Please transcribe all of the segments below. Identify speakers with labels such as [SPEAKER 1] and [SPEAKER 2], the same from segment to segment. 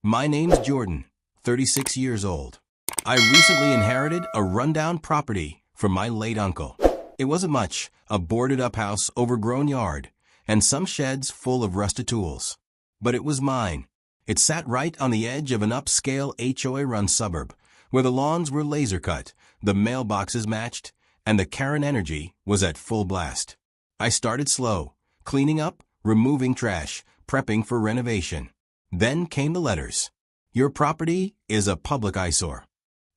[SPEAKER 1] My name's Jordan, 36 years old. I recently inherited a rundown property from my late uncle. It wasn't much, a boarded-up house, overgrown yard, and some sheds full of rusted tools. But it was mine. It sat right on the edge of an upscale HOA-run suburb, where the lawns were laser-cut, the mailboxes matched, and the Karen energy was at full blast. I started slow, cleaning up, removing trash, prepping for renovation. Then came the letters. Your property is a public eyesore.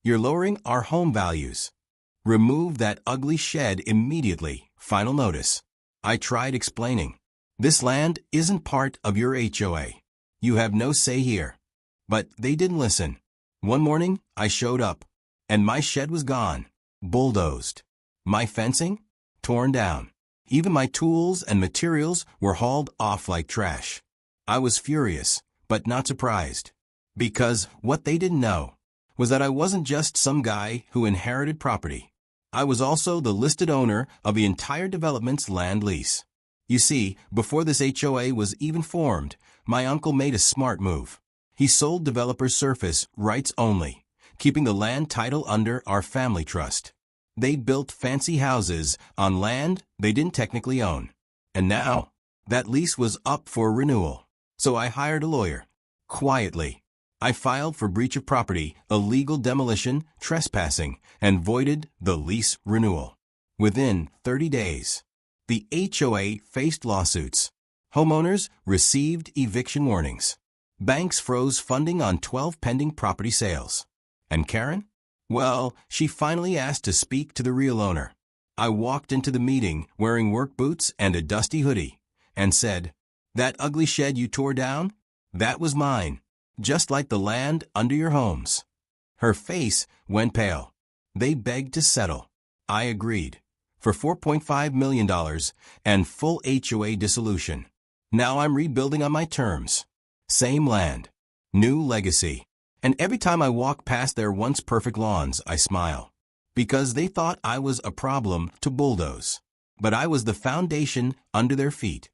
[SPEAKER 1] You're lowering our home values. Remove that ugly shed immediately. Final notice. I tried explaining. This land isn't part of your HOA. You have no say here. But they didn't listen. One morning, I showed up, and my shed was gone, bulldozed. My fencing? Torn down. Even my tools and materials were hauled off like trash. I was furious, but not surprised. Because what they didn't know was that I wasn't just some guy who inherited property. I was also the listed owner of the entire development's land lease. You see, before this HOA was even formed, my uncle made a smart move. He sold developer surface rights only, keeping the land title under our family trust. They built fancy houses on land they didn't technically own. And now, that lease was up for renewal. So I hired a lawyer. Quietly, I filed for breach of property, illegal demolition, trespassing, and voided the lease renewal. Within 30 days, the HOA faced lawsuits. Homeowners received eviction warnings. Banks froze funding on 12 pending property sales. And Karen? Well, she finally asked to speak to the real owner. I walked into the meeting wearing work boots and a dusty hoodie and said, "That ugly shed you tore down? That was mine, just like the land under your homes." Her face went pale. They begged to settle. I agreed. For $4.5 million and full HOA dissolution. Now I'm rebuilding on my terms. Same land. New legacy. And every time I walk past their once perfect lawns, I smile. Because they thought I was a problem to bulldoze. But I was the foundation under their feet.